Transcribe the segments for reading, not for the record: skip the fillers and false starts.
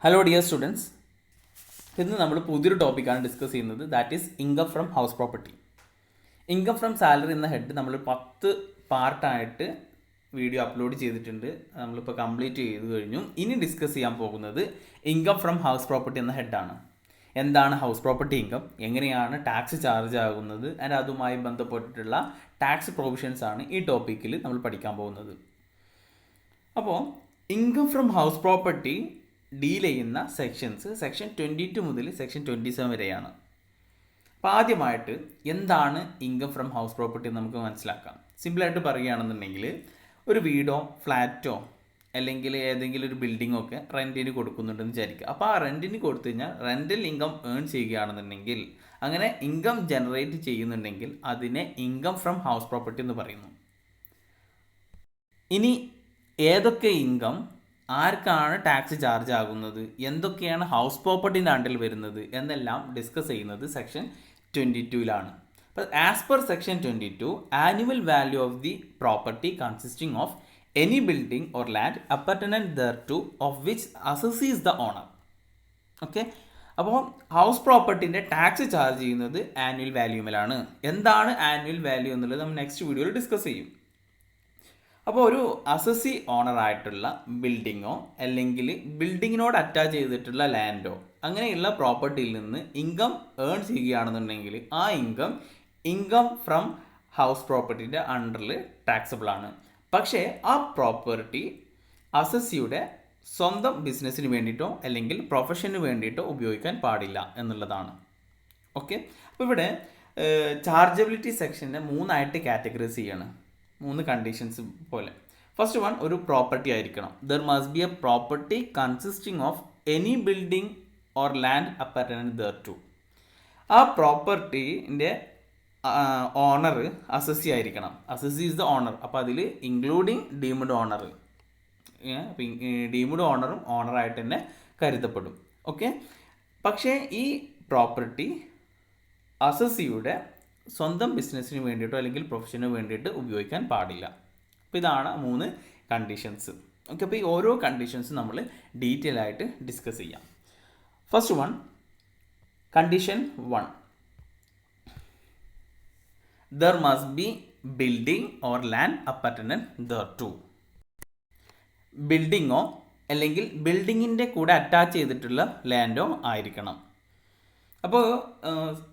Hello dear students, ഇന്ന് നമ്മൾ പുതിയൊരു ടോപ്പിക്കാണ് ഡിസ്കസ് ചെയ്യുന്നത്. That is income from house property. Income from salary എന്ന ഹെഡ് നമ്മൾ 10 പാർട്ടായിട്ട് വീഡിയോ അപ്ലോഡ് ചെയ്തിട്ടുണ്ട്. നമ്മളിപ്പോൾ കംപ്ലീറ്റ് ചെയ്ത് കഴിഞ്ഞു. ഇനി ഡിസ്കസ് ചെയ്യാൻ പോകുന്നത് ഇൻകം ഫ്രം ഹൗസ് പ്രോപ്പർട്ടി എന്ന ഹെഡാണ്. എന്താണ് ഹൗസ് പ്രോപ്പർട്ടി ഇൻകം, എങ്ങനെയാണ് ടാക്സ് ചാർജ് ആകുന്നത്, ആൻഡ് അതുമായി ബന്ധപ്പെട്ടിട്ടുള്ള ടാക്സ് പ്രൊവിഷൻസ് ആണ് ഈ ടോപ്പിക്കിൽ നമ്മൾ പഠിക്കാൻ പോകുന്നത്. അപ്പോൾ income from house property deal ചെയ്യുന്ന സെക്ഷൻ 22 മുതൽ സെക്ഷൻ 27 വരെയാണ്. അപ്പോൾ ആദ്യമായിട്ട് എന്താണ് ഇൻകം ഫ്രം ഹൗസ് പ്രോപ്പർട്ടി എന്ന് നമുക്ക് മനസ്സിലാക്കാം. സിമ്പിളായിട്ട് പറയുകയാണെന്നുണ്ടെങ്കിൽ, ഒരു വീടോ ഫ്ലാറ്റോ അല്ലെങ്കിൽ ഏതെങ്കിലും ഒരു ബിൽഡിങ്ങോ ഒക്കെ റെൻറ്റിന് കൊടുക്കുന്നുണ്ടെന്ന് വിചാരിക്കുക. അപ്പോൾ ആ റെൻറ്റിന് കൊടുത്തു കഴിഞ്ഞാൽ റെൻ്റൽ ഇൻകം ഏൺ ചെയ്യുകയാണെന്നുണ്ടെങ്കിൽ, അങ്ങനെ ഇൻകം ജനറേറ്റ് ചെയ്യുന്നുണ്ടെങ്കിൽ അതിനെ ഇൻകം ഫ്രം ഹൗസ് പ്രോപ്പർട്ടി എന്ന് പറയുന്നു. ഇനി ഏതൊക്കെ ഇൻകം, ആർക്കാണ് ടാക്സ് ചാർജ് ആകുന്നത്, എന്തൊക്കെയാണ് ഹൗസ് പ്രോപ്പർട്ടിൻ്റെ അണ്ടറിൽ വരുന്നത് എന്നെല്ലാം ഡിസ്കസ് ചെയ്യുന്നത് സെക്ഷൻ 22ലാണ്. അപ്പോൾ as per section 22, annual value of the property consisting of any building or land appurtenant thereto of which assessee is the owner. Okay, അപ്പോൾ ഹൗസ് പ്രോപ്പർട്ടിൻ്റെ ടാക്സ് ചാർജ് ചെയ്യുന്നത് ആനുവൽ വാല്യൂമിലാണ്. എന്താണ് ആനുവൽ വാല്യൂ എന്നുള്ളത് നമ്മൾ നെക്സ്റ്റ് വീഡിയോയിൽ ഡിസ്കസ് ചെയ്യും. അപ്പോൾ ഒരു അസസി ഓണറായിട്ടുള്ള ബിൽഡിങ്ങോ അല്ലെങ്കിൽ ബിൽഡിങ്ങിനോട് അറ്റാച്ച് ചെയ്തിട്ടുള്ള ലാൻഡോ അങ്ങനെയുള്ള പ്രോപ്പർട്ടിയിൽ നിന്ന് ഇൻകം ഏൺ ചെയ്യുകയാണെന്നുണ്ടെങ്കിൽ ആ ഇൻകം ഫ്രം ഹൗസ് പ്രോപ്പർട്ടിൻ്റെ അണ്ടറിൽ ടാക്സബിൾ ആണ്. പക്ഷേ ആ പ്രോപ്പർട്ടി അസസിയുടെ സ്വന്തം ബിസിനസ്സിന് വേണ്ടിയിട്ടോ അല്ലെങ്കിൽ പ്രൊഫഷന് വേണ്ടിയിട്ടോ ഉപയോഗിക്കാൻ പാടില്ല എന്നുള്ളതാണ്. ഓക്കെ, അപ്പോൾ ഇവിടെ ചാർജബിലിറ്റി സെക്ഷനെ 3 കാറ്റഗറൈസ് ചെയ്യാണ്, 3 കണ്ടീഷൻസ് പോലെ. ഫസ്റ്റ് വൺ, ഒരു പ്രോപ്പർട്ടി ആയിരിക്കണം. There must be a property consisting of any building or land appurtenant thereto. ആ പ്രോപ്പർട്ടീൻ്റെ ഓണർ അസസി ആയിരിക്കണം. Assessee is the owner. അപ്പോൾ അതിൽ ഇൻക്ലൂഡിങ് ഡീംഡ് ഓണർ, ഡീംഡ് ഓണറും ഓണറായിട്ട് തന്നെ കരുതപ്പെടും. ഓക്കെ, പക്ഷേ ഈ പ്രോപ്പർട്ടി അസസിയുടെ സ്വന്തം ബിസിനസ്സിന് വേണ്ടിയിട്ടോ അല്ലെങ്കിൽ പ്രൊഫഷന് വേണ്ടിയിട്ട് ഉപയോഗിക്കാൻ പാടില്ല. അപ്പോൾ ഇതാണ് 3 കണ്ടീഷൻസ്. ഓക്കെ, അപ്പോൾ ഈ ഓരോ കണ്ടീഷൻസും നമ്മൾ ഡീറ്റെയിൽ ആയിട്ട് ഡിസ്കസ് ചെയ്യാം. First one, condition 1, there must be building or land appurtenant thereto. ബിൽഡിങ്ങോ അല്ലെങ്കിൽ ബിൽഡിങ്ങിൻ്റെ കൂടെ അറ്റാച്ച് ചെയ്തിട്ടുള്ള ലാൻഡോ ആയിരിക്കണം. അപ്പോൾ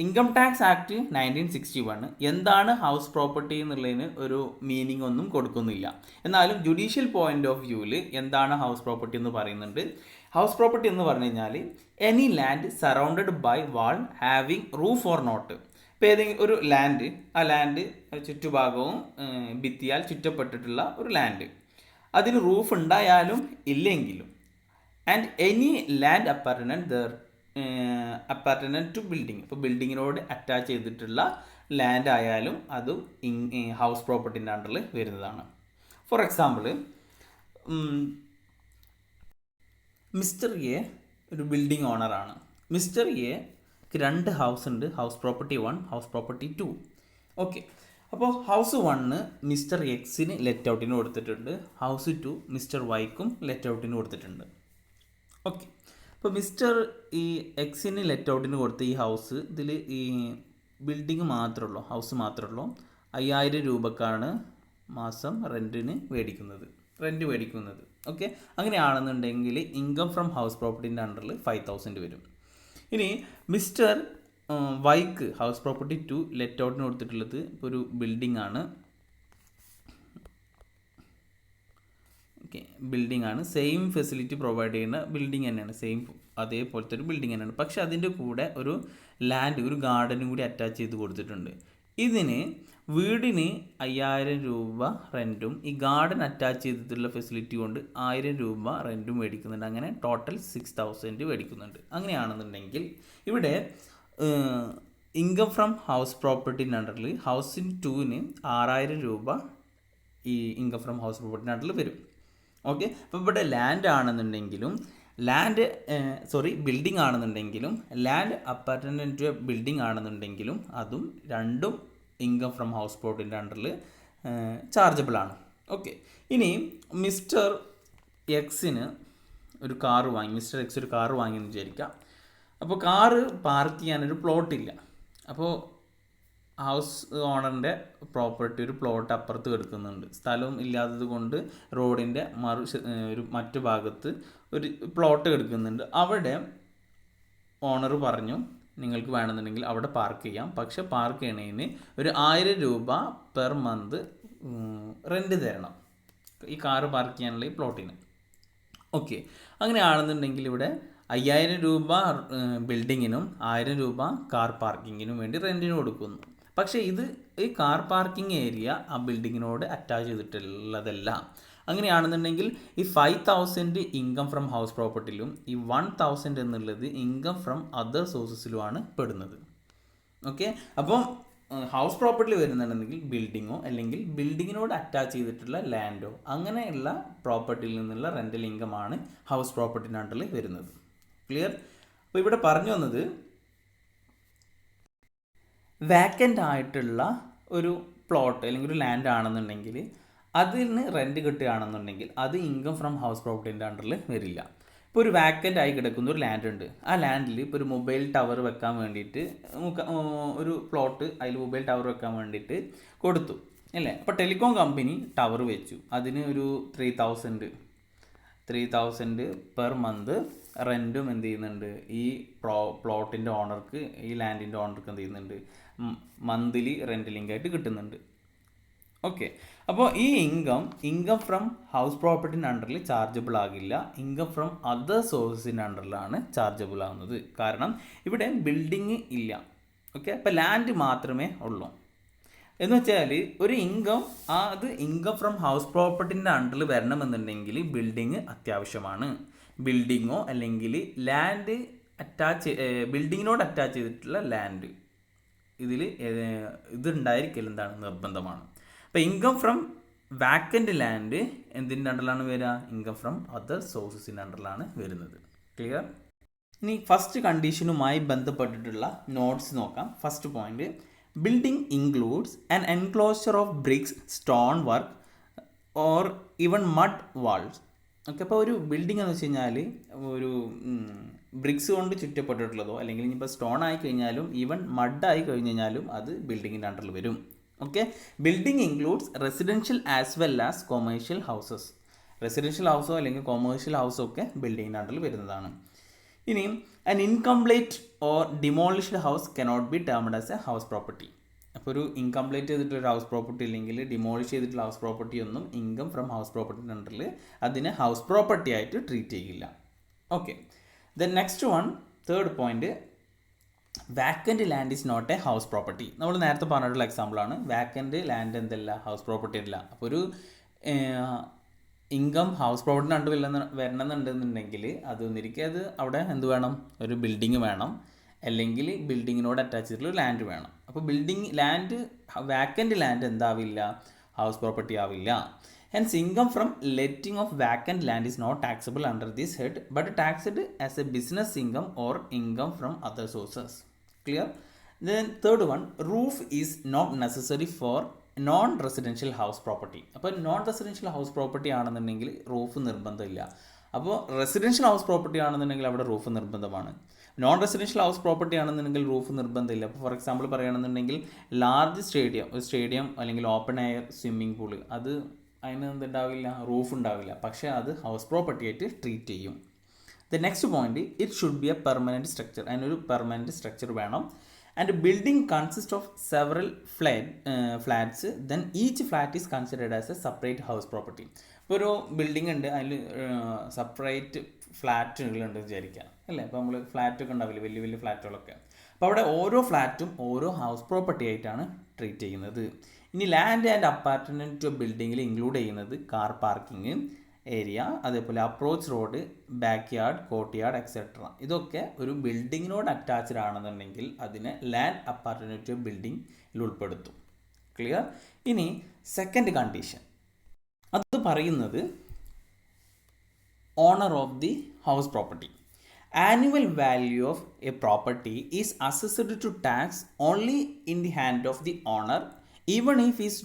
ഇൻകം ടാക്സ് ആക്ട് 1961 എന്താണ് ഹൗസ് പ്രോപ്പർട്ടി എന്നുള്ളതിന് ഒരു മീനിങ് ഒന്നും കൊടുക്കുന്നില്ല. എന്നാലും ജുഡീഷ്യൽ പോയിന്റ് ഓഫ് വ്യൂവിൽ എന്താണ് ഹൗസ് പ്രോപ്പർട്ടി എന്ന് പറയുന്നുണ്ട്. ഹൗസ് പ്രോപ്പർട്ടി എന്ന് പറഞ്ഞു കഴിഞ്ഞാൽ any land surrounded by wall having roof or not. ഇപ്പോൾ ഏതെങ്കിലും ഒരു ലാൻഡ്, ആ ലാൻഡ് ചുറ്റുഭാഗവും ഭിത്തിയാൽ ചുറ്റപ്പെട്ടിട്ടുള്ള ഒരു ലാൻഡ്, അതിന് റൂഫ് ഉണ്ടായാലും ഇല്ലെങ്കിലും, and any land appurtenant to building. ഇപ്പോൾ ബിൽഡിങ്ങിനോട് അറ്റാച്ച് ചെയ്തിട്ടുള്ള ലാൻഡ് ആയാലും അതും ഹൗസ് പ്രോപ്പർട്ടിൻ്റെ അണ്ടറിൽ വരുന്നതാണ്. ഫോർ എക്സാമ്പിൾ, മിസ്റ്റർ എ ഒരു ബിൽഡിംഗ് ഓണറാണ്. മിസ്റ്റർ എക്ക് 2 ഹൗസ് ഉണ്ട്, house property 1, house property 2. Okay, അപ്പോൾ ഹൗസ് 1 മിസ്റ്റർ എക്സിന് ലെറ്റ് ഔട്ടിന് കൊടുത്തിട്ടുണ്ട്, ഹൗസ് 2 മിസ്റ്റർ വൈക്കും ലെറ്റ് ഔട്ടിന് കൊടുത്തിട്ടുണ്ട്. ഓക്കെ, ഇപ്പോൾ മിസ്റ്റർ ഈ എക്സിന് ലെറ്റ് ഔട്ടിന് കൊടുത്ത ഈ ഹൗസ്, ഇതിൽ ഈ ബിൽഡിങ് മാത്രമേ ഉള്ളൂ, ഹൗസ് മാത്രമേ ഉള്ളൂ. 5000 രൂപക്കാണ് മാസം റെൻറ്റ് മേടിക്കുന്നത്. ഓക്കെ, അങ്ങനെയാണെന്നുണ്ടെങ്കിൽ ഇൻകം ഫ്രം ഹൗസ് പ്രോപ്പർട്ടിൻ്റെ അണ്ടറിൽ 5000 വരും. ഇനി മിസ്റ്റർ വൈക്ക് ഹൗസ് പ്രോപ്പർട്ടി 2 ലെറ്റ് ഔട്ടിന് കൊടുത്തിട്ടുള്ളത് ഇപ്പോൾ ഒരു ബിൽഡിംഗ് ആണ്. ഓക്കെ, ബിൽഡിംഗ് ആണ്, സെയിം ഫെസിലിറ്റി പ്രൊവൈഡ് ചെയ്യുന്ന ബിൽഡിംഗ് തന്നെയാണ്, സെയിം അതേപോലത്തെ ഒരു ബിൽഡിംഗ് തന്നെയാണ്. പക്ഷേ അതിൻ്റെ കൂടെ ഒരു ലാൻഡ്, ഒരു ഗാർഡനും കൂടി അറ്റാച്ച് ചെയ്ത് കൊടുത്തിട്ടുണ്ട്. ഇതിന് വീടിന് 5000 രൂപ റെൻറ്റും ഈ ഗാർഡൻ അറ്റാച്ച് ചെയ്തിട്ടുള്ള ഫെസിലിറ്റി കൊണ്ട് 1000 രൂപ റെൻറ്റും മേടിക്കുന്നുണ്ട്. അങ്ങനെ ടോട്ടൽ 6000 മേടിക്കുന്നുണ്ട്. അങ്ങനെയാണെന്നുണ്ടെങ്കിൽ ഇവിടെ ഇൻകം ഫ്രം ഹൗസ് പ്രോപ്പർട്ടിൻ്റെ അണ്ടറിൽ ഹൗസിന് 2ന് 6000 രൂപ ഈ ഇൻകം ഫ്രം ഹൗസ് പ്രോപ്പർട്ടിൻ്റെ അണ്ടറിൽ വരും. ഓക്കെ, അപ്പോൾ ഇവിടെ ബിൽഡിംഗ് ആണെന്നുണ്ടെങ്കിലും ലാൻഡ് അപ്പാർട്ട്മെൻറ്റ് ടു ബിൽഡിംഗ് ആണെന്നുണ്ടെങ്കിലും അതും രണ്ടും ഇൻകം ഫ്രം ഹൗസ് പ്രോപ്പർട്ടിൻ്റെ അണ്ടറിൽ ചാർജബിൾ ആണ്. ഓക്കെ, ഇനി മിസ്റ്റർ എക്സിന് ഒരു കാറ് വാങ്ങി, മിസ്റ്റർ എക്സ് ഒരു കാറ് വാങ്ങിയെന്ന് വിചാരിക്കാം. അപ്പോൾ കാറ് പാർക്ക് ചെയ്യാനൊരു പ്ലോട്ടില്ല. അപ്പോൾ ഹൗസ് ഓണറിൻ്റെ പ്രോപ്പർട്ടി ഒരു പ്ലോട്ട് അപ്പുറത്ത് കിടക്കുന്നുണ്ട്. സ്ഥലവും ഇല്ലാത്തത് കൊണ്ട് റോഡിൻ്റെ ഒരു മറ്റു ഭാഗത്ത് ഒരു പ്ലോട്ട് കിടക്കുന്നുണ്ട്. അവിടെ ഓണർ പറഞ്ഞു നിങ്ങൾക്ക് വേണമെന്നുണ്ടെങ്കിൽ അവിടെ പാർക്ക് ചെയ്യാം, പക്ഷെ പാർക്ക് ചെയ്യണതിന് ഒരു 1000 രൂപ പെർ മന്ത് റെൻറ്റ് തരണം ഈ കാറ് പാർക്ക് ചെയ്യാനുള്ള ഈ പ്ലോട്ടിന്. ഓക്കെ, അങ്ങനെയാണെന്നുണ്ടെങ്കിൽ ഇവിടെ 5000 രൂപ ബിൽഡിങ്ങിനും 1000 രൂപ കാർ പാർക്കിങ്ങിനും വേണ്ടി റെൻറ്റിന് കൊടുക്കുന്നു. പക്ഷേ ഈ കാർ പാർക്കിംഗ് ഏരിയ ആ ബിൽഡിങ്ങിനോട് അറ്റാച്ച് ചെയ്തിട്ടുള്ളതല്ല. അങ്ങനെയാണെന്നുണ്ടെങ്കിൽ ഈ 5000 ഇൻകം ഫ്രം ഹൗസ് പ്രോപ്പർട്ടിയിലും ഈ 1000 എന്നുള്ളത് ഇൻകം ഫ്രം അതർ സോഴ്സസിലുമാണ് പെടുന്നത്. ഓക്കെ, അപ്പം ഹൗസ് പ്രോപ്പർട്ടിയിൽ വരുന്നുണ്ടെങ്കിൽ ബിൽഡിങ്ങോ അല്ലെങ്കിൽ ബിൽഡിങ്ങിനോട് അറ്റാച്ച് ചെയ്തിട്ടുള്ള ലാൻഡോ അങ്ങനെയുള്ള പ്രോപ്പർട്ടിയിൽ നിന്നുള്ള റെൻ്റൽ ഇൻകമാണ് ഹൗസ് പ്രോപ്പർട്ടിൻ്റെ അണ്ടറിൽ വരുന്നത്. ക്ലിയർ? അപ്പോൾ ഇവിടെ പറഞ്ഞു വന്നത് വാക്കൻ്റ് ആയിട്ടുള്ള ഒരു പ്ലോട്ട് അല്ലെങ്കിൽ ഒരു ലാൻഡ് ആണെന്നുണ്ടെങ്കിൽ അതിന് റെൻറ്റ് കിട്ടുകയാണെന്നുണ്ടെങ്കിൽ അത് ഇൻകം ഫ്രം ഹൗസ് പ്രോപ്പർട്ടിൻ്റെ അണ്ടറിൽ വരില്ല. ഇപ്പോൾ ഒരു വാക്കൻ്റ് ആയി കിടക്കുന്ന ഒരു ലാൻഡ് ഉണ്ട്. ആ ലാൻഡിൽ ഇപ്പോൾ ഒരു മൊബൈൽ ടവർ വെക്കാൻ വേണ്ടിയിട്ട് ഒരു പ്ലോട്ട് അതിൽ മൊബൈൽ ടവർ വെക്കാൻ വേണ്ടിയിട്ട് കൊടുത്തു അല്ലേ. അപ്പോൾ ടെലികോം കമ്പനി ടവർ വെച്ചു. അതിന് ഒരു 3000 പെർ മന്ത് റെൻറ്റും എന്ത് ചെയ്യുന്നുണ്ട് ഈ പ്ലോട്ടിൻ്റെ ഓണർക്ക്, ഈ ലാൻഡിൻ്റെ ഓണർക്ക് എന്ത് ചെയ്യുന്നുണ്ട് മന്ത്ലി റെൻറ്റ് ലിങ്കായിട്ട് കിട്ടുന്നുണ്ട്. ഓക്കെ, അപ്പോൾ ഈ ഇൻകം ഫ്രം ഹൗസ് പ്രോപ്പർട്ടിൻ്റെ അണ്ടറിൽ ചാർജബിൾ ആകില്ല, ഇൻകം ഫ്രം അതർ സോഴ്സിൻ്റെ അണ്ടറിലാണ് ചാർജബിൾ ആവുന്നത്. കാരണം ഇവിടെ ബിൽഡിങ് ഇല്ല. ഓക്കെ, അപ്പോൾ ലാൻഡ് മാത്രമേ ഉള്ളൂ. എന്ന് വെച്ചാൽ ഒരു അത് ഇൻകം ഫ്രം ഹൗസ് പ്രോപ്പർട്ടിൻ്റെ അണ്ടറിൽ വരണമെന്നുണ്ടെങ്കിൽ ബിൽഡിങ് അത്യാവശ്യമാണ്. ബിൽഡിങ്ങോ അല്ലെങ്കിൽ ബിൽഡിങ്ങിനോട് അറ്റാച്ച് ചെയ്തിട്ടുള്ള ലാൻഡ് ഇതുണ്ടായിരിക്കൽ നിർബന്ധമാണ്. അപ്പോൾ ഇൻകം ഫ്രം വാക്കൻ്റ് ലാൻഡ് എന്തിൻ്റെ അണ്ടറിലാണ് വരിക? ഇൻകം ഫ്രം അതർ സോഴ്സസിൻ്റെ അണ്ടറിലാണ് വരുന്നത്. ക്ലിയർ? ഇനി ഫസ്റ്റ് കണ്ടീഷനുമായി ബന്ധപ്പെട്ടിട്ടുള്ള നോട്ട്സ് നോക്കാം. First point, building includes an enclosure of bricks, stone work or even mud walls. Okay, അപ്പോൾ ഒരു ബിൽഡിംഗ് എന്ന് വെച്ച് കഴിഞ്ഞാൽ ഒരു ബ്രിക്സ് കൊണ്ട് ചുറ്റപ്പെട്ടിട്ടുള്ളതോ അല്ലെങ്കിൽ ഇനിയിപ്പോൾ സ്റ്റോൺ ആയി കഴിഞ്ഞാലും ഈവൻ മഡായി കഴിഞ്ഞ് കഴിഞ്ഞാലും അത് ബിൽഡിങ്ങിൻ്റെ അണ്ടറിൽ വരും. Okay, building includes residential as well as commercial houses. Residential ഹൗസോ അല്ലെങ്കിൽ കൊമേഴ്ഷ്യൽ ഹൗസോ ഒക്കെ ബിൽഡിങ്ങിൻ്റെ അണ്ടറിൽ വരുന്നതാണ്. ഇനി an incomplete or demolished house cannot be termed as a house property. അപ്പോൾ ഒരു ഇൻകംപ്ലീറ്റ് ചെയ്തിട്ടുള്ള ഹൗസ് പ്രോപ്പർട്ടി അല്ലെങ്കിൽ ഡിമോളിഷ് ചെയ്തിട്ടുള്ള ഹൗസ് പ്രോപ്പർട്ടി ഒന്നും ഇൻകം ഫ്രം ഹൗസ് പ്രോപ്പർട്ടിൻ്റെ അണ്ടറിൽ അതിനെ ഹൗസ് പ്രോപ്പർട്ടി ആയിട്ട് ട്രീറ്റ് ചെയ്യില്ല. Okay, then next one, third point, vacant land is not a house property. നമ്മൾ നേരത്തെ പറഞ്ഞിട്ടുള്ള എക്സാമ്പിളാണ്. വാക്കൻ്റ് ലാൻഡ് എന്തല്ല, ഹൗസ് പ്രോപ്പർട്ടി അല്ല. അപ്പോൾ ഒരു ഇൻകം ഹൗസ് പ്രോപ്പർട്ടിൻ്റെ അണ്ടർ വരണമെന്നുണ്ടെന്നുണ്ടെങ്കിൽ അതൊന്നിരിക്കെ അത് അവിടെ എന്ത് വേണം? ഒരു ബിൽഡിങ് വേണം, അല്ലെങ്കിൽ ബിൽഡിങ്ങിനോട് അറ്റാച്ച് ചെയ്തിട്ടുള്ള ലാൻഡ് വേണം. അപ്പോൾ വാക്കൻ്റ് ലാൻഡ് എന്താവില്ല? ഹൗസ് പ്രോപ്പർട്ടി ആവില്ല. Hence, income from letting of vacant land is not taxable under this head, but taxed as a business income or income from other sources. Clear? Then third one, roof is not necessary for non-residential house property. അപ്പോൾ non-residential house property ആണെന്നുണ്ടെങ്കിൽ roof നിർബന്ധമില്ല. അപ്പോൾ residential house property ആണെന്നുണ്ടെങ്കിൽ അവിടെ roof നിർബന്ധമാണ്. Non residential house property ആണെന്നുണ്ടെങ്കിൽ roof നിർബന്ധമില്ല. അപ്പോൾ ഫോർ എക്സാമ്പിൾ പറയുകയാണെന്നുണ്ടെങ്കിൽ ലാർജ് സ്റ്റേഡിയം അല്ലെങ്കിൽ ഓപ്പൺ എയർ സ്വിമ്മിംഗ് പൂള്, അതിന് എന്തുണ്ടാവില്ല? റൂഫ് ഉണ്ടാവില്ല. പക്ഷേ അത് ഹൗസ് പ്രോപ്പർട്ടി ആയിട്ട് ട്രീറ്റ് ചെയ്യും. The next point, it should be A permanent structure. അതിനൊരു പെർമനൻറ്റ് സ്ട്രക്ചർ വേണം. And building consist of several flats, then each flat is considered as A separate house property. ഇപ്പോൾ ഒരു building ഉണ്ട്, അതിൽ separate ഫ്ലാറ്റുകളുണ്ട് വിചാരിക്കാം അല്ലേ. അപ്പോൾ നമ്മൾ ഫ്ലാറ്റൊക്കെ ഉണ്ടാവില്ല, വലിയ വലിയ ഫ്ലാറ്റുകളൊക്കെ. അപ്പോൾ അവിടെ ഓരോ ഫ്ലാറ്റും ഓരോ ഹൗസ് പ്രോപ്പർട്ടി ആയിട്ടാണ് ട്രീറ്റ് ചെയ്യുന്നത്. ഇനി ലാൻഡ് ആൻഡ് അപ്പാർട്ട്മെൻറ്റ് ബിൽഡിങ്ങിൽ ഇൻക്ലൂഡ് ചെയ്യുന്നത് കാർ പാർക്കിംഗ് ഏരിയ, അതേപോലെ approach road, back yard, court yard etcetera. ഇതൊക്കെ ഒരു ബിൽഡിങ്ങിനോട് അറ്റാച്ച്ഡ് ആണെന്നുണ്ടെങ്കിൽ അതിനെ ലാൻഡ് അപ്പാർട്ട്മെൻറ്റ് ബിൽഡിങ്ങിൽ ഉൾപ്പെടുത്തും. ക്ലിയർ? ഇനി സെക്കൻഡ് കണ്ടീഷൻ, അത് പറയുന്നത് owner of the house property. Annual value of a property is assessed to tax only in the hand of the owner, even if he is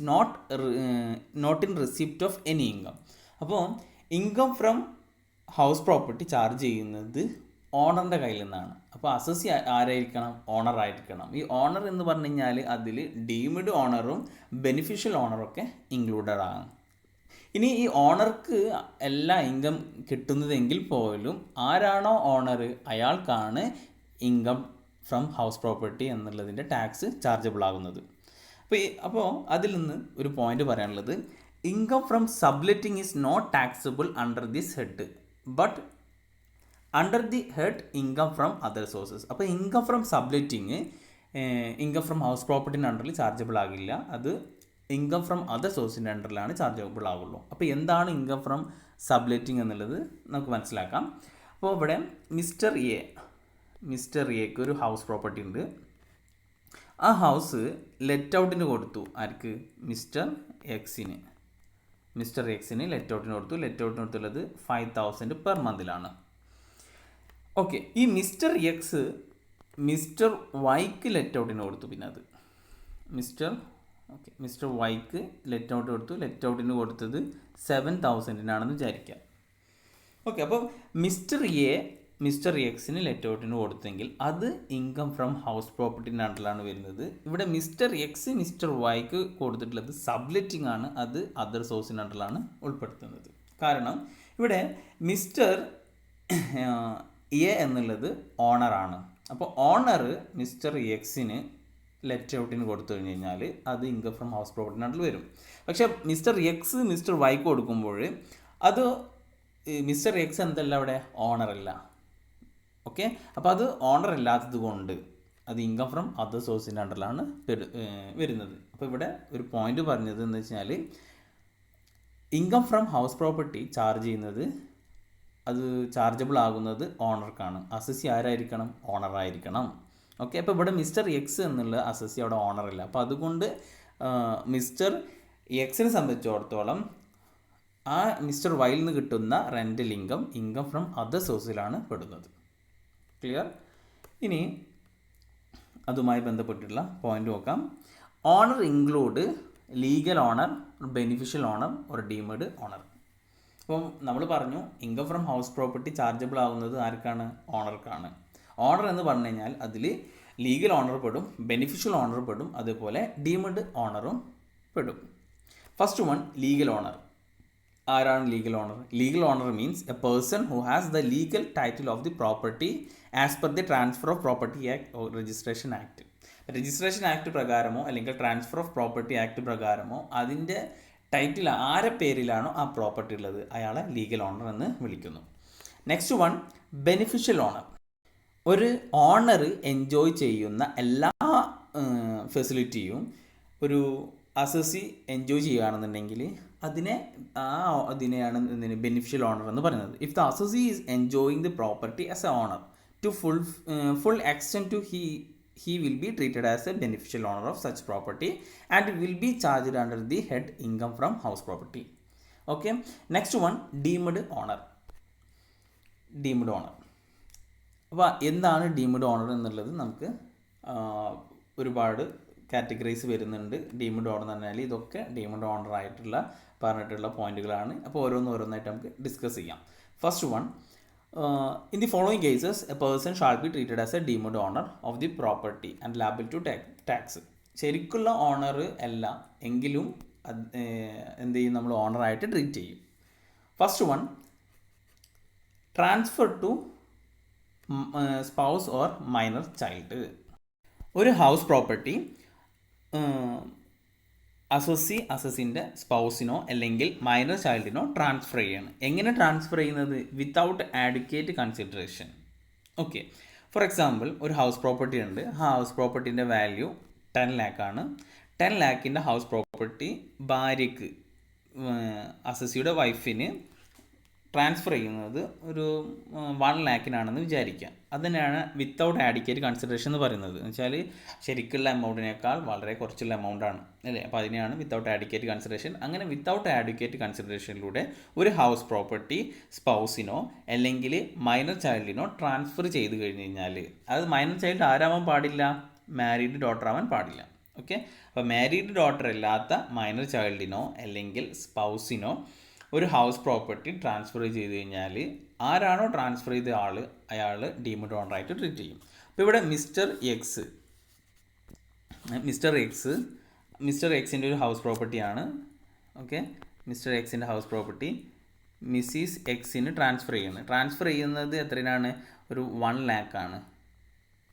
not in receipt of any income. അപ്പോൾ income from house property charge ചെയ്യുന്നത് ഓണറിൻ്റെ കയ്യിൽ നിന്നാണ്. അപ്പോൾ assessee ആരായിരിക്കണം? Owner ആയിരിക്കണം. ഈ owner എന്ന് പറഞ്ഞു കഴിഞ്ഞാൽ അതിൽ ഡീംഡ് ഓണറും ബെനിഫിഷ്യൽ ഓണറൊക്കെ ഇൻക്ലൂഡഡ് ആണ്. ഇനി ഈ ഓണർക്ക് എല്ലാ ഇൻകം കിട്ടുന്നതെങ്കിൽ പോലും ആരാണോ ഓണർ അയാൾക്കാണ് ഇൻകം ഫ്രം ഹൗസ് പ്രോപ്പർട്ടി എന്നുള്ളതിൻ്റെ ടാക്സ് ചാർജബിൾ ആകുന്നത്. അപ്പോൾ അതിൽ നിന്ന് ഒരു പോയിന്റ് പറയാനുള്ളത്, income from subletting is not taxable under this head but under the head income from other sources. അപ്പോൾ income from subletting income from house പ്രോപ്പർട്ടിൻ്റെ അണ്ടറിൽ ചാർജബിൾ ആകില്ല. അത് ഇൻകം ഫ്രം അതർ സോഴ്സിൻ്റെ അണ്ടറിലാണ് ചാർജബിൾ ആകുള്ളൂ. അപ്പോൾ എന്താണ് ഇൻകം ഫ്രം സബ്ലെറ്റിംഗ് എന്നുള്ളത് നമുക്ക് മനസ്സിലാക്കാം. അപ്പോൾ ഇവിടെ മിസ്റ്റർ എക്ക് ഒരു ഹൗസ് പ്രോപ്പർട്ടി ഉണ്ട്. ആ ഹൗസ് ലെറ്റ് ഔട്ടിന് കൊടുത്തു. ആർക്ക്? മിസ്റ്റർ എക്സിന് ലെറ്റ് ഔട്ടിന് കൊടുത്തു. ലെറ്റ് ഔട്ടിന് കൊടുത്തുള്ളത് 5,000 പെർ മന്തിലാണ്. ഓക്കെ, ഈ മിസ്റ്റർ എക്സ് മിസ്റ്റർ വൈക്ക് ലെറ്റ് ഔട്ടിന് കൊടുത്തു. പിന്നെ അത് മിസ്റ്റർ വൈക്ക് ലെറ്റ് ഔട്ട് കൊടുത്തു. ലെറ്റ് ഔട്ടിന് കൊടുത്തത് 7,000-നാണെന്ന് വിചാരിക്കാം. ഓക്കെ, അപ്പോൾ മിസ്റ്റർ എക്സിന് ലെറ്റ് ഔട്ടിന് കൊടുത്തെങ്കിൽ അത് ഇൻകം ഫ്രം ഹൗസ് പ്രോപ്പർട്ടിൻ്റെ അണ്ടറിലാണ് വരുന്നത്. ഇവിടെ മിസ്റ്റർ എക്സ് മിസ്റ്റർ വൈക്ക് കൊടുത്തിട്ടുള്ളത് സബ്ലെറ്റിംഗ് ആണ്. അത് അതർ സോഴ്സിൻ്റെ അണ്ടറിലാണ് ഉൾപ്പെടുത്തുന്നത്. കാരണം ഇവിടെ മിസ്റ്റർ എ എന്നുള്ളത് ഓണറാണ്. അപ്പോൾ ഓണർ മിസ്റ്റർ എക്സിന് ലെറ്റ് ഔട്ടിന് കൊടുത്തു കഴിഞ്ഞ് കഴിഞ്ഞാൽ അത് ഇൻകം ഫ്രം ഹൗസ് പ്രോപ്പർട്ടിൻ്റെ അണ്ടറിൽ വരും. പക്ഷേ മിസ്റ്റർ എക്സ് മിസ്റ്റർ വൈക്ക് കൊടുക്കുമ്പോൾ അത് മിസ്റ്റർ എക്സ് എന്തല്ല അവിടെ ഓണറല്ല. ഓക്കെ, അപ്പോൾ അത് ഓണർ അല്ലാത്തത് കൊണ്ട് അത് ഇൻകം ഫ്രം അതർ സോഴ്സിൻ്റെ അണ്ടറിലാണ് വരുന്നത്. അപ്പോൾ ഇവിടെ ഒരു പോയിന്റ് പറഞ്ഞത് എന്ന് വെച്ചാൽ income from house property charge ചെയ്യുന്നത് അത് ചാർജബിൾ ആകുന്നത് ഓണർക്കാണ്. അസസി ആരായിരിക്കണം? ഓണറായിരിക്കണം. ഓക്കെ, അപ്പോൾ ഇവിടെ മിസ്റ്റർ എക്സ് എന്നുള്ള അസസി അവിടെ ഓണറല്ല. അപ്പോൾ അതുകൊണ്ട് മിസ്റ്റർ എക്സിനെ സംബന്ധിച്ചിടത്തോളം ആ മിസ്റ്റർ വൈയിൽ നിന്ന് കിട്ടുന്ന റെൻ്റൽ ഇൻകം ഫ്രം അതർ സോഴ്സിലാണ് പെടുന്നത്. ക്ലിയർ? ഇനി അതുമായി ബന്ധപ്പെട്ടുള്ള പോയിന്റ് നോക്കാം. Owner include legal owner, beneficial owner, ഒരു ഡീംഡ് ഓണർ. അപ്പം നമ്മൾ പറഞ്ഞു income from house property chargeable ആകുന്നത് ആർക്കാണ്? ഓണർക്കാണ്. ഓണർ എന്ന് പറഞ്ഞു കഴിഞ്ഞാൽ അതിൽ ലീഗൽ ഓണർ പെടും, ബെനിഫിഷ്യൽ ഓണർ പെടും, അതുപോലെ ഡീംഡ് ഓണറും പെടും. First one, legal owner. ആരാണ് legal owner? Legal owner means a person who has the legal title of the property as per the transfer of property act or registration act. Registration act പ്രകാരമോ അല്ലെങ്കിൽ transfer of property act പ്രകാരമോ അതിൻ്റെ title ആരെ പേരിലാണോ ആ property ഉള്ളത് അയാളെ legal owner എന്ന് വിളിക്കുന്നു. Next one, beneficial owner. ഒരു ഓണർ എൻജോയ് ചെയ്യുന്ന എല്ലാ ഫെസിലിറ്റിയും ഒരു അസസി എൻജോയ് ചെയ്യുകയാണെന്നുണ്ടെങ്കിൽ അതിനെയാണ് ബെനിഫിഷ്യൽ ഓണർ എന്ന് പറയുന്നത്. If the assessee is enjoying the property as a owner to full extent to he will be treated as a beneficial owner of such property and will be charged under the head income from house property. Okay, next one, deemed owner. അപ്പോൾ എന്താണ് deemed owner എന്നുള്ളത് നമുക്ക് ഒരുപാട് categories വരുന്നുണ്ട്. Deemed owner എന്ന് പറഞ്ഞാൽ ഇതൊക്കെ deemed owner ആയിട്ടുള്ള പറഞ്ഞിട്ടുള്ള പോയിന്റുകളാണ്. അപ്പോൾ ഓരോന്നായിട്ട് നമുക്ക് ഡിസ്കസ് ചെയ്യാം. First one, in the following cases a person shall be treated as a deemed owner of the property and liable to tax. ശരിക്കുള്ള ഓണർ അല്ല എങ്കിലും എന്ത് ചെയ്യും? നമ്മൾ ഓണറായിട്ട് ട്രീറ്റ് ചെയ്യും. First one, transfer to spouse or minor child. ഒരു house property അസസിൻ്റെ സ്പൗസിനോ അല്ലെങ്കിൽ മൈനർ ചൈൽഡിനോ ട്രാൻസ്ഫർ ചെയ്യണം. എങ്ങനെ ട്രാൻസ്ഫർ ചെയ്യുന്നത്? Without adequate consideration. Okay, for example ഒരു ഹൗസ് പ്രോപ്പർട്ടി ഉണ്ട്. ആ ഹൗസ് പ്രോപ്പർട്ടീൻ്റെ വാല്യൂ 10 lakh ആണ്. 10 lakhൻ്റെ ഹൗസ് പ്രോപ്പർട്ടി ഭാര്യയ്ക്ക് അസസിയുടെ വൈഫിന് ട്രാൻസ്ഫർ ചെയ്യുന്നത് ഒരു 1 lakhനാണെന്ന് വിചാരിക്കുക. അതിനാണ് വിത്തൗട്ട് ആഡ്വക്കേറ്റ് കൺസിഡറേഷൻ എന്ന് പറയുന്നത്. എന്ന് വെച്ചാൽ ശരിക്കുള്ള എമൗണ്ടിനേക്കാൾ വളരെ കുറച്ചുള്ള എമൗണ്ടാണ് അല്ലേ. അപ്പോൾ അതിനെയാണ് വിത്തൗട്ട് ആഡ്വക്കേറ്റ് കൺസിഡറേഷൻ. അങ്ങനെ വിത്തൗട്ട് ആഡ്വക്കേറ്റ് കൺസിഡറേഷനിലൂടെ ഒരു ഹൗസ് പ്രോപ്പർട്ടി സ്പൗസിനോ അല്ലെങ്കിൽ മൈനർ ചൈൽഡിനോ ട്രാൻസ്ഫർ ചെയ്ത് കഴിഞ്ഞ് കഴിഞ്ഞാൽ അത് മൈനർ ചൈൽഡ് ആരാവാൻ പാടില്ല? മാരീഡ് ഡോട്ടർ ആവാൻ പാടില്ല. ഓക്കെ, അപ്പോൾ മാരീഡ് ഡോട്ടർ അല്ലാത്ത മൈനർ ചൈൽഡിനോ അല്ലെങ്കിൽ സ്പൗസിനോ ഒരു ഹൗസ് പ്രോപ്പർട്ടി ട്രാൻസ്ഫർ ചെയ്ത് കഴിഞ്ഞാൽ ആരാണോ ട്രാൻസ്ഫർ ചെയ്ത ആൾ അയാൾ ഡീംഡ് ഓണറായിട്ട് ട്രീറ്റ് ചെയ്യും. അപ്പോൾ ഇവിടെ മിസ്റ്റർ എക്സിൻ്റെ ഒരു ഹൗസ് പ്രോപ്പർട്ടിയാണ്. ഓക്കെ, മിസ്റ്റർ എക്സിൻ്റെ ഹൗസ് പ്രോപ്പർട്ടി മിസ്സിസ് എക്സിന് ട്രാൻസ്ഫർ ചെയ്യുന്നത് എത്രയാണ്? ഒരു 1 lakh ആണ്.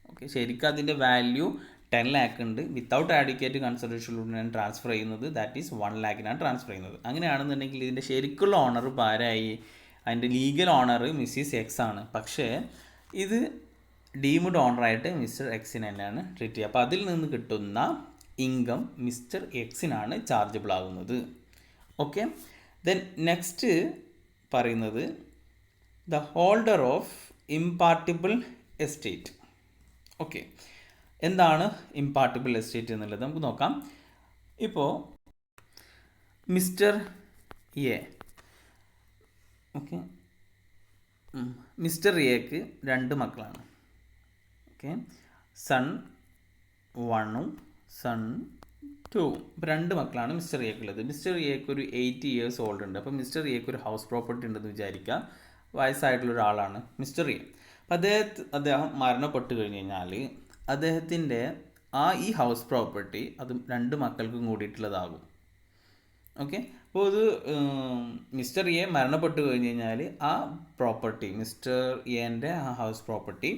ഓക്കെ, ശരിക്കും അതിൻ്റെ വാല്യൂ 10 lakh ഉണ്ട്. വിത്തൗട്ട് ആഡിക്വേറ്റ് കൺസിഡറേഷനിലൂടെയാണ് ട്രാൻസ്ഫർ ചെയ്യുന്നത്. ദാറ്റ് ഈസ് 1 lakh ട്രാൻസ്ഫർ ചെയ്യുന്നത്. അങ്ങനെയാണെന്നുണ്ടെങ്കിൽ ഇതിൻ്റെ ശരിക്കുള്ള ഓണർ ഇപ്പോൾ ആരായി? അതിൻ്റെ ലീഗൽ ഓണർ മിസ്സിസ് എക്സ് ആണ്. പക്ഷേ ഇത് ഡീംഡ് ഓണറായിട്ട് മിസ്റ്റർ എക്സിന് തന്നെയാണ് ട്രീറ്റ് ചെയ്യുക. അപ്പോൾ അതിൽ നിന്ന് കിട്ടുന്ന ഇൻകം മിസ്റ്റർ എക്സിനാണ് ചാർജബിൾ ആകുന്നത്. ഓക്കെ, ദെൻ നെക്സ്റ്റ് പറയുന്നത് the holder of impartible estate. Okay, എന്താണ് ഇംപാർട്ടിബിൾ എസ്റ്റേറ്റ് എന്നുള്ളത് നമുക്ക് നോക്കാം. ഇപ്പോൾ മിസ്റ്റർ എ, ഓക്കെ, മിസ്റ്റർ എക്ക് 2 മക്കളാണ്. ഓക്കെ, സൺ 1ഉം സൺ 2. ഇപ്പോൾ 2 മക്കളാണ് മിസ്റ്റർ എക്കുള്ളത്. മിസ്റ്റർ എക്ക് ഒരു 80 years ഓൾഡ് ഉണ്ട്. അപ്പോൾ മിസ്റ്റർ എക്ക് ഒരു ഹൗസ് പ്രോപ്പർട്ടി ഉണ്ടെന്ന് വിചാരിക്കുക. വയസ്സായിട്ടുള്ള ഒരാളാണ് മിസ്റ്റർ എ. അപ്പോൾ അദ്ദേഹം മരണപ്പെട്ട് കഴിഞ്ഞ് കഴിഞ്ഞാൽ അദ്ദേഹത്തിൻ്റെ ഈ ഹൗസ് പ്രോപ്പർട്ടി അത് 2 മക്കൾക്കും കൂടിയിട്ടുള്ളതാകും. ഓക്കെ, അപ്പോൾ ഇത് മിസ്റ്റർ എ മരണപ്പെട്ട് കഴിഞ്ഞ് കഴിഞ്ഞാൽ ആ പ്രോപ്പർട്ടി മിസ്റ്റർ എൻ്റെ ആ ഹൗസ് പ്രോപ്പർട്ടി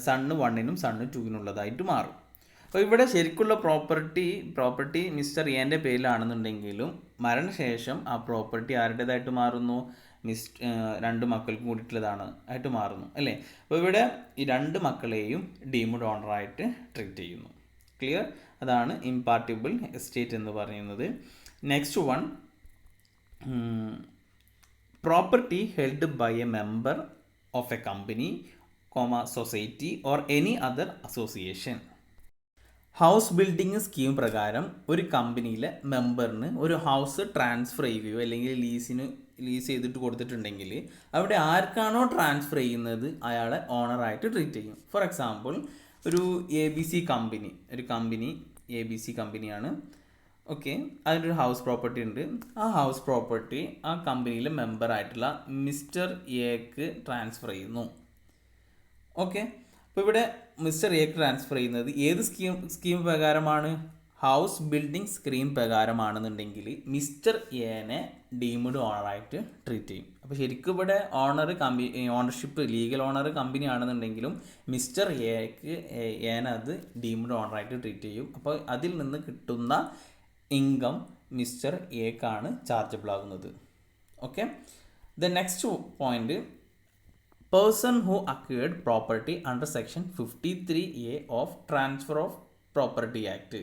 സണ്ണ് 1നും സണ്ണ് 2നുള്ളതായിട്ട് മാറും. അപ്പോൾ ഇവിടെ ശരിക്കുള്ള പ്രോപ്പർട്ടി മിസ്റ്റർ എൻ്റെ പേരിലാണെന്നുണ്ടെങ്കിലും മരണശേഷം ആ പ്രോപ്പർട്ടി ആരുടേതായിട്ട് മാറുന്നു? 2 മക്കൾക്കും കൂടിയിട്ടുള്ളതാണ് ആയിട്ട് മാറുന്നു അല്ലേ. അപ്പോൾ ഇവിടെ ഈ 2 മക്കളെയും ഡീംഡ് ഓണറായിട്ട് ട്രീറ്റ് ചെയ്യുന്നു. ക്ലിയർ? അതാണ് ഇംപാർട്ടിബിൾ എസ്റ്റേറ്റ് എന്ന് പറയുന്നത്. Next one, property held by a member of a company, society or any other association. House building scheme പ്രകാരം ഒരു കമ്പനിയിലെ മെമ്പറിന് ഒരു ഹൗസ് ട്രാൻസ്ഫർ ചെയ്യുകയോ അല്ലെങ്കിൽ ലീസ് ചെയ്തിട്ട് കൊടുത്തിട്ടുണ്ടെങ്കിൽ അവിടെ ആർക്കാണോ ട്രാൻസ്ഫർ ചെയ്യുന്നത് അയാളെ ഓണറായിട്ട് ട്രീറ്റ് ചെയ്യും. ഫോർ എക്സാമ്പിൾ, ഒരു ABC കമ്പനിയാണ്. ഓക്കെ, അതിൻ്റെ ഒരു ഹൗസ് പ്രോപ്പർട്ടി ഉണ്ട്. ആ ഹൗസ് പ്രോപ്പർട്ടി ആ കമ്പനിയിലെ മെമ്പറായിട്ടുള്ള മിസ്റ്റർ എക്ക് ട്രാൻസ്ഫർ ചെയ്യുന്നു. ഓക്കെ, അപ്പോൾ ഇവിടെ മിസ്റ്റർ എക്ക് ട്രാൻസ്ഫർ ചെയ്യുന്നത് ഏത് സ്കീം പ്രകാരമാണ്? ഹൗസ് ബിൽഡിംഗ് സ്കീം പ്രകാരമാണെന്നുണ്ടെങ്കിൽ മിസ്റ്റർ എനെ ഡീംഡ് ഓണറായിട്ട് ട്രീറ്റ് ചെയ്യും. അപ്പോൾ ശരിക്കും ഇവിടെ ഓണർഷിപ്പ് ലീഗൽ ഓണർ കമ്പനി ആണെന്നുണ്ടെങ്കിലും മിസ്റ്റർ എനെ അത് ഡീംഡ് ഓണറായിട്ട് ട്രീറ്റ് ചെയ്യും. അപ്പോൾ അതിൽ നിന്ന് കിട്ടുന്ന ഇൻകം മിസ്റ്റർ എക്കാണ് ചാർജബിൾ ആകുന്നത്. Okay, the next point, person who acquired property under section 53A of Transfer of Property Act.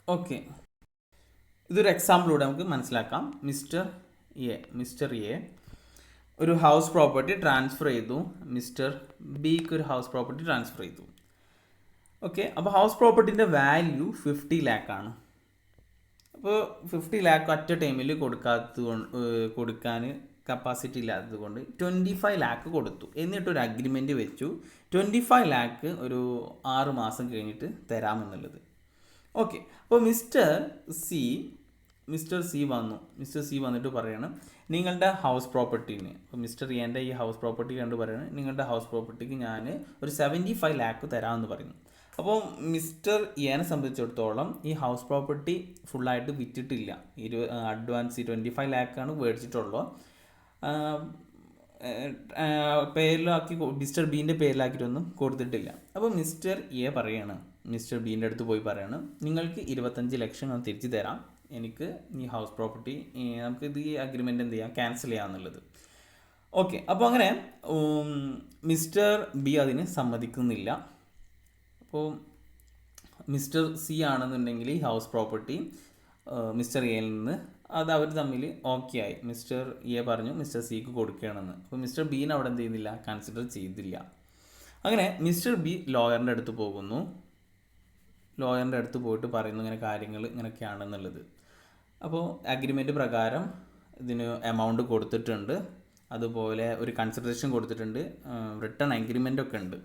Okay, ഇതൊരു എക്സാമ്പിളിലൂടെ നമുക്ക് മനസ്സിലാക്കാം. മിസ്റ്റർ എ ഒരു ഹൗസ് പ്രോപ്പർട്ടി ട്രാൻസ്ഫർ ചെയ്തു, മിസ്റ്റർ ബിക്ക് ഒരു ഹൗസ് പ്രോപ്പർട്ടി ട്രാൻസ്ഫർ ചെയ്തു. ഓക്കെ, അപ്പോൾ ഹൗസ് പ്രോപ്പർട്ടിൻ്റെ വാല്യൂ 50 lakh ആണ്. അപ്പോൾ 50 lakh ഒറ്റ ടൈമിൽ കൊടുക്കാൻ കപ്പാസിറ്റി ഇല്ലാത്തത് കൊണ്ട് 25 lakh കൊടുത്തു. എന്നിട്ടൊരു അഗ്രിമെൻറ്റ് വെച്ചു 25 lakh ഒരു 6 മാസം കഴിഞ്ഞിട്ട് തരാമെന്നുള്ളത്. ഓക്കെ, അപ്പോൾ മിസ്റ്റർ സി വന്നിട്ട് പറയണം നിങ്ങളുടെ ഹൗസ് പ്രോപ്പർട്ടീന്, അപ്പോൾ മിസ്റ്റർ എൻ്റെ ഈ ഹൗസ് പ്രോപ്പർട്ടി കണ്ട് പറയണം നിങ്ങളുടെ ഹൗസ് പ്രോപ്പർട്ടിക്ക് ഞാൻ ഒരു 75 lakh തരാമെന്ന് പറയുന്നു. അപ്പോൾ മിസ്റ്റർ എനെ സംബന്ധിച്ചിടത്തോളം ഈ ഹൗസ് പ്രോപ്പർട്ടി ഫുള്ളായിട്ട് വിറ്റിട്ടില്ല. അഡ്വാൻസ് 25 lakh ആണ് മേടിച്ചിട്ടുള്ളൂ. പേരിലാക്കി മിസ്റ്റർ ബീൻ്റെ പേരിലാക്കിയിട്ടൊന്നും കൊടുത്തിട്ടില്ല. അപ്പോൾ മിസ്റ്റർ എ പറയാണ് മിസ്റ്റർ ബീൻ്റെ അടുത്ത് പോയി പറയാണ് നിങ്ങൾക്ക് 25 ലക്ഷം ഞാൻ തിരിച്ചു തരാം, എനിക്ക് ഈ ഹൗസ് പ്രോപ്പർട്ടി നമുക്ക് ഇത് ഈ അഗ്രിമെൻ്റ് എന്ത് ചെയ്യാം, ക്യാൻസൽ ചെയ്യാമെന്നുള്ളത്. ഓക്കെ, അപ്പോൾ അങ്ങനെ മിസ്റ്റർ ബി അതിന് സമ്മതിക്കുന്നില്ല. അപ്പോൾ മിസ്റ്റർ സി ആണെന്നുണ്ടെങ്കിൽ ഈ ഹൗസ് പ്രോപ്പർട്ടി മിസ്റ്റർ എയിൽ നിന്ന് അത് അവർ തമ്മിൽ ഓക്കെ ആയി. മിസ്റ്റർ എ പറഞ്ഞു മിസ്റ്റർ സിക്ക് കൊടുക്കുകയാണെന്ന്. അപ്പോൾ മിസ്റ്റർ ബീനെ അവിടെ എന്ത് ചെയ്യുന്നില്ല, കൺസിഡർ ചെയ്തില്ല. അങ്ങനെ മിസ്റ്റർ ബി ലോയറിൻ്റെ അടുത്ത് പോകുന്നു. ലോയറിൻ്റെ അടുത്ത് പോയിട്ട് പറയുന്നു ഇങ്ങനെ കാര്യങ്ങൾ ഇങ്ങനെയൊക്കെയാണെന്നുള്ളത്. അപ്പോൾ അഗ്രിമെൻറ്റ് പ്രകാരം ഇതിന് എമൗണ്ട് കൊടുത്തിട്ടുണ്ട്, അതുപോലെ ഒരു കൺസിഡറേഷൻ കൊടുത്തിട്ടുണ്ട്, റിട്ടേൺ അഗ്രിമെൻ്റ് ഒക്കെ ഉണ്ട്.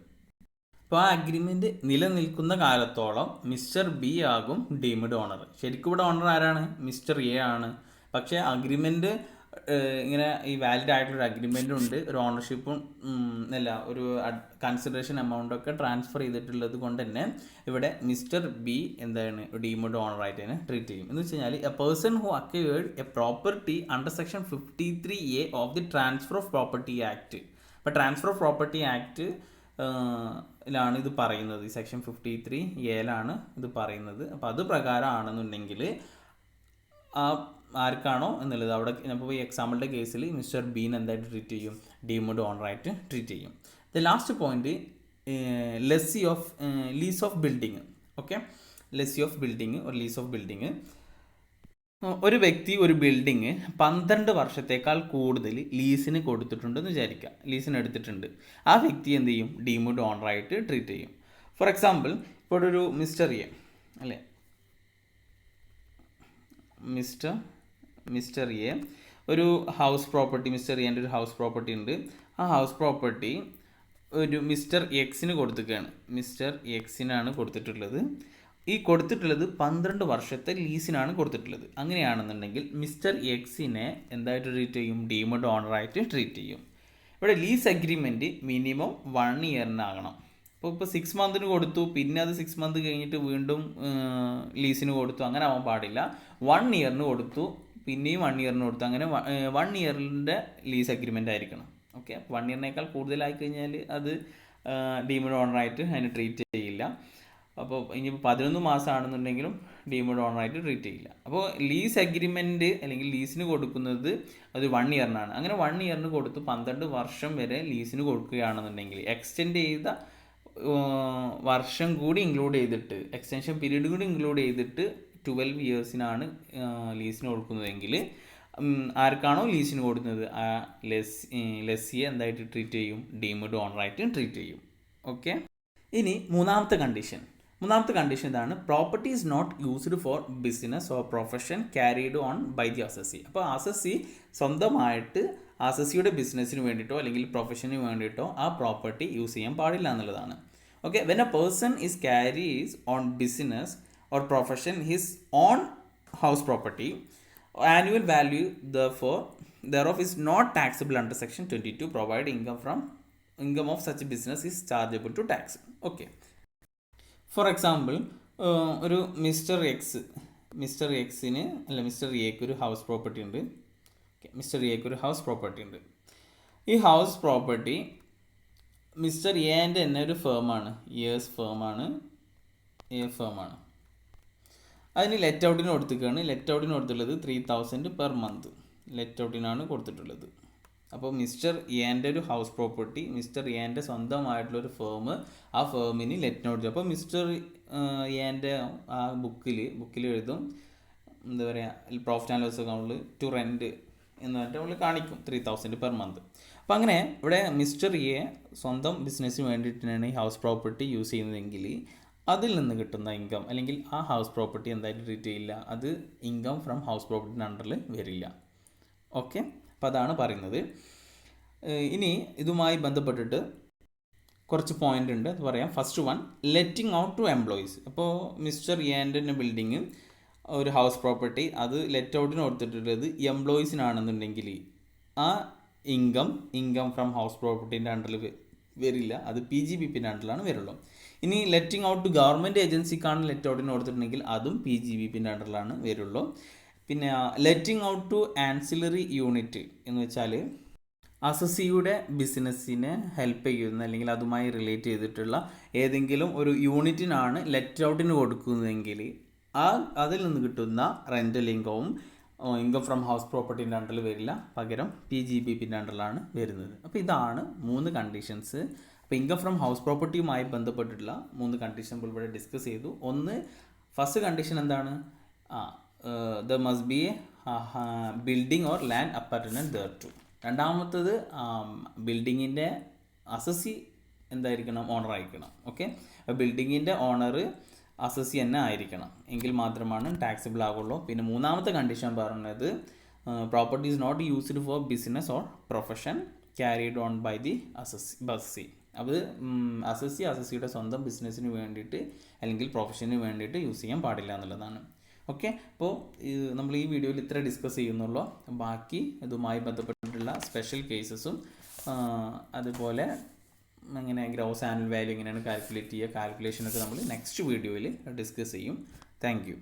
അപ്പോൾ ആ അഗ്രിമെൻറ്റ് നിലനിൽക്കുന്ന കാലത്തോളം മിസ്റ്റർ ബി ആകും ഡീംഡ് ഓണർ. ശരിക്കും ഇവിടെ ഓണർ ആരാണ്? മിസ്റ്റർ എ ആണ്. പക്ഷേ അഗ്രിമെൻറ്റ് ഇങ്ങനെ ഈ വാലിഡ് ആയിട്ടുള്ളൊരു അഗ്രിമെൻറ്റും ഉണ്ട്, ഒരു ഓണർഷിപ്പും അല്ല ഒരു കൺസിഡറേഷൻ എമൗണ്ടൊക്കെ ട്രാൻസ്ഫർ ചെയ്തിട്ടുള്ളത് കൊണ്ട് തന്നെ ഇവിടെ മിസ്റ്റർ ബി എന്താണ് ഡീംഡ് ഓണറായിട്ട് തന്നെ ട്രീറ്റ് ചെയ്യും. എന്ന് വെച്ച് കഴിഞ്ഞാൽ A person who acquired A property under section 53A of the transfer of property act. അപ്പോൾ ട്രാൻസ്ഫർ ഓഫ് പ്രോപ്പർട്ടി ആക്ട് ലാണ് ഇത് പറയുന്നത്, ഈ സെക്ഷൻ 53A ഇത് പറയുന്നത്. അപ്പോൾ അത് പ്രകാരം ആണെന്നുണ്ടെങ്കിൽ ആ ആർക്കാണോ എന്നുള്ളത് അവിടെ ഇപ്പോൾ ഈ എക്സാമ്പിളിൻ്റെ കേസിൽ മിസ്റ്റർ ബീൻ എന്തായിട്ട് ട്രീറ്റ് ചെയ്യും? ഡീംഡ് ഓണറായിട്ട് ട്രീറ്റ് ചെയ്യും. The last point lease of building. Okay, lessee of building ഒരു ലീസ് ഓഫ് ബിൽഡിങ്. ഒരു വ്യക്തി ഒരു ബിൽഡിങ് 12 വർഷത്തേക്കാൾ കൂടുതൽ ലീസിന് കൊടുത്തിട്ടുണ്ടെന്ന് വിചാരിക്കുക, ലീസിന് എടുത്തിട്ടുണ്ട്. ആ വ്യക്തി എന്ത് ചെയ്യും? ഡീംഡ് ഓണറായിട്ട് ട്രീറ്റ് ചെയ്യും. ഫോർ എക്സാമ്പിൾ, ഇപ്പോൾ ഒരു മിസ്റ്റർ എ അല്ലേ, മിസ്റ്റർ എ ഒരു ഹൗസ് പ്രോപ്പർട്ടി, മിസ്റ്റർ എൻ്റെ ഒരു ഹൗസ് പ്രോപ്പർട്ടി ഉണ്ട്. ആ ഹൗസ് പ്രോപ്പർട്ടി ഒരു മിസ്റ്റർ എക്സിന് കൊടുത്തിരിക്കുകയാണ്. മിസ്റ്റർ എക്സിനാണ് കൊടുത്തിട്ടുള്ളത്. ഈ കൊടുത്തിട്ടുള്ളത് 12 വർഷത്തെ ലീസിനാണ് കൊടുത്തിട്ടുള്ളത്. അങ്ങനെയാണെന്നുണ്ടെങ്കിൽ മിസ്റ്റർ എക്സിനെ എന്തായിട്ട് ട്രീറ്റ് ചെയ്യും? ഡീംഡ് ഓണറായിട്ട് ട്രീറ്റ് ചെയ്യും. ഇവിടെ ലീസ് അഗ്രിമെൻറ്റ് മിനിമം 1 ഇയറിനാകണം. ഇപ്പോൾ 6 മന്തിന് കൊടുത്തു, പിന്നെ അത് 6 മന്ത് കഴിഞ്ഞിട്ട് വീണ്ടും ലീസിന് കൊടുത്തു, അങ്ങനെ ആവാൻ പാടില്ല. 1 ഇയറിന് കൊടുത്തു, പിന്നെയും 1 ഇയറിന് കൊടുത്തു, അങ്ങനെ 1 ഇയറിൻ്റെ ലീസ് അഗ്രിമെൻ്റ് ആയിരിക്കണം. ഓക്കെ, 1 ഇയറിനേക്കാൾ കൂടുതലായി കഴിഞ്ഞാൽ അത് ഡീംഡ് ഓണറായിട്ട് അതിന് ട്രീറ്റ് ചെയ്യില്ല. അപ്പോൾ ഇനിയിപ്പോൾ 11 മാസമാണെന്നുണ്ടെങ്കിലും ഡീംഡ് ഓണറായിട്ട് ട്രീറ്റ് ചെയ്യില്ല. അപ്പോൾ ലീസ് അഗ്രിമെൻറ്റ് അല്ലെങ്കിൽ ലീസിന് കൊടുക്കുന്നത് അത് 1 ഇയറിനാണ്. അങ്ങനെ 1 ഇയറിന് കൊടുത്ത് 12 വർഷം വരെ ലീസിന് കൊടുക്കുകയാണെന്നുണ്ടെങ്കിൽ എക്സ്റ്റെൻഡ് ചെയ്ത വർഷം കൂടി ഇൻക്ലൂഡ് ചെയ്തിട്ട്, എക്സ്റ്റൻഷൻ പീരീഡ് കൂടി ഇൻക്ലൂഡ് ചെയ്തിട്ട് 12 ഇയേഴ്സിനാണ് ലീസിന് കൊടുക്കുന്നതെങ്കിൽ ആർക്കാണോ ലീസിന് കൊടുക്കുന്നത് ആ ലെസ്സിയെ എന്തായിട്ട് ട്രീറ്റ് ചെയ്യും? ഡീംഡ് ഓണറായിട്ട് ട്രീറ്റ് ചെയ്യും. ഓക്കെ, ഇനി മൂന്നാമത്തെ കണ്ടീഷൻ ഇതാണ്, property is not used for business or profession carried on by the assessee. അപ്പോൾ അസസി സ്വന്തമായിട്ട് അസസിയുടെ ബിസിനസ്സിന് വേണ്ടിയിട്ടോ അല്ലെങ്കിൽ പ്രൊഫഷന് വേണ്ടിയിട്ടോ ആ പ്രോപ്പർട്ടി യൂസ് ചെയ്യാൻ പാടില്ല എന്നുള്ളതാണ്. Okay, when A person is carries own business or profession his own house property, annual value thereof is not taxable under section 22 provided income of such business is chargeable to tax. Okay, four example ഒരു mister എക്സിന് അല്ല mister എക്ക് ഒരു house property ഉണ്ട്. Mister എക്ക് ഒരു house property ഉണ്ട്. ഈ ഹൗസ് പ്രോപ്പർട്ടി മിസ്റ്റർ എൻ്റെ തന്നെ ഒരു ഫേമാണ്, എ ഫേമാണ്. അതിന് ലെറ്റ് ഔട്ടിന് കൊടുത്തിരിക്കുകയാണ്. ലെറ്റ് ഔട്ടിന് കൊടുത്തിട്ടുള്ളത് 3000 പെർ മന്ത് ലെറ്റ് ഔട്ടിനാണ് കൊടുത്തിട്ടുള്ളത്. അപ്പോൾ മിസ്റ്റർ എൻ്റെ ഒരു ഹൗസ് പ്രോപ്പർട്ടി, മിസ്റ്റർ എൻ്റെ സ്വന്തമായിട്ടുള്ളൊരു ഫേം, ആ ഫേമിന് ലെറ്റ് നോട്ട്. അപ്പോൾ മിസ്റ്റർ എൻ്റെ ആ ബുക്കിൽ എഴുതും, എന്താ പറയുക, പ്രോഫിറ്റ് ആൻഡ് ലോസ് അക്കൗണ്ടിൽ ടു റെൻറ്റ് എന്ന് പറഞ്ഞിട്ട് നമ്മൾ കാണിക്കും 3000 പെർ മന്ത്. അപ്പോൾ അങ്ങനെ ഇവിടെ മിസ്റ്റർ സ്വന്തം ബിസിനസ്സിന് വേണ്ടിയിട്ടാണ് ഈ ഹൗസ് പ്രോപ്പർട്ടി യൂസ് ചെയ്യുന്നതെങ്കിൽ അതിൽ നിന്ന് കിട്ടുന്ന ഇൻകം അല്ലെങ്കിൽ ആ ഹൗസ് പ്രോപ്പർട്ടി എന്തായിട്ട് ട്രീറ്റ് ചെയ്യില്ല, അത് ഇൻകം ഫ്രം ഹൗസ് പ്രോപ്പർട്ടിൻ്റെ അണ്ടറിൽ വരില്ല. ഓക്കെ, അപ്പോൾ അതാണ് പറയുന്നത്. ഇനി ഇതുമായി ബന്ധപ്പെട്ടിട്ട് കുറച്ച് പോയിൻ്റ് ഉണ്ട്, അത് പറയാം. First one, letting out to employees. അപ്പോൾ മിസ്റ്റർ എൻ്റെ ബിൽഡിങ് ഒരു ഹൗസ് പ്രോപ്പർട്ടി അത് ലെറ്റ് ഔട്ടിന് കൊടുത്തിട്ടുള്ളത് എംപ്ലോയീസിനാണെന്നുണ്ടെങ്കിൽ ആ ഇൻകം ഫ്രം ഹൗസ് പ്രോപ്പർട്ടീൻ്റെ അണ്ടറിൽ വരില്ല, അത് PGBPൻ്റെ അണ്ടറിലാണ് വരുള്ളൂ. ഇനി ലെറ്റിംഗ് ഔട്ട് ടു ഗവൺമെൻറ് ഏജൻസിക്കാണ് ലെറ്റ് ഔട്ടിന് കൊടുത്തിട്ടുണ്ടെങ്കിൽ അതും PGBPൻ്റെ അണ്ടറിലാണ് വരുള്ളൂ. പിന്നെ letting out to ancillary unit എന്ന് വെച്ചാൽ അസസിയുടെ ബിസിനസ്സിനെ ഹെൽപ്പ് ചെയ്യുന്ന അല്ലെങ്കിൽ അതുമായി റിലേറ്റ് ചെയ്തിട്ടുള്ള ഏതെങ്കിലും ഒരു യൂണിറ്റിനാണ് ലെറ്റ് ഔട്ടിന് കൊടുക്കുന്നതെങ്കിൽ അതിൽ നിന്ന് കിട്ടുന്ന റെൻ്റൽ ഇൻകം ഫ്രം ഹൗസ് പ്രോപ്പർട്ടീൻ്റെ അണ്ടറിൽ വരില്ല, പകരം PGBPൻ്റെ അണ്ടറിലാണ് വരുന്നത്. അപ്പോൾ ഇതാണ് 3 കണ്ടീഷൻസ്. അപ്പോൾ ഇൻകം ഫ്രം ഹൗസ് പ്രോപ്പർട്ടിയുമായി ബന്ധപ്പെട്ടിട്ടുള്ള 3 കണ്ടീഷൻ ഇവിടെ ഡിസ്കസ് ചെയ്തു. ഫസ്റ്റ് കണ്ടീഷൻ എന്താണ്? there must be a building or land appurtenant thereto. രണ്ടാമത്തത് ബിൽഡിങ്ങിൻ്റെ അസസി എന്തായിരിക്കണം? ഓണർ ആയിരിക്കണം. ഓക്കെ, ബിൽഡിങ്ങിൻ്റെ ഓണർ അസസി തന്നെ ആയിരിക്കണം, എങ്കിൽ മാത്രമാണ് ടാക്സിബിൾ ആകുള്ളൂ. പിന്നെ മൂന്നാമത്തെ കണ്ടീഷൻ പറഞ്ഞത് property is not used for business or profession carried on by the assessee. അത് അസസിയുടെ സ്വന്തം ബിസിനസ്സിന് വേണ്ടിയിട്ട് അല്ലെങ്കിൽ പ്രൊഫഷന് വേണ്ടിയിട്ട് യൂസ് ചെയ്യാൻ പാടില്ല എന്നുള്ളതാണ്. ഓക്കെ, അപ്പോൾ നമ്മൾ ഈ വീഡിയോയിൽ ഇത്ര ഡിസ്കസ് ചെയ്യുന്നുള്ളൂ. ബാക്കി ഇതുമായി ബന്ധപ്പെട്ടിട്ടുള്ള സ്പെഷ്യൽ കേസസും അതുപോലെ എങ്ങനെ ഗ്രോസ് ആനുവൽ വാല്യൂ എങ്ങനെയാണ് കാൽക്കുലേറ്റ് ചെയ്യുക, കാൽക്കുലേഷനൊക്കെ നമ്മൾ നെക്സ്റ്റ് വീഡിയോയിൽ ഡിസ്കസ് ചെയ്യും. Thank you.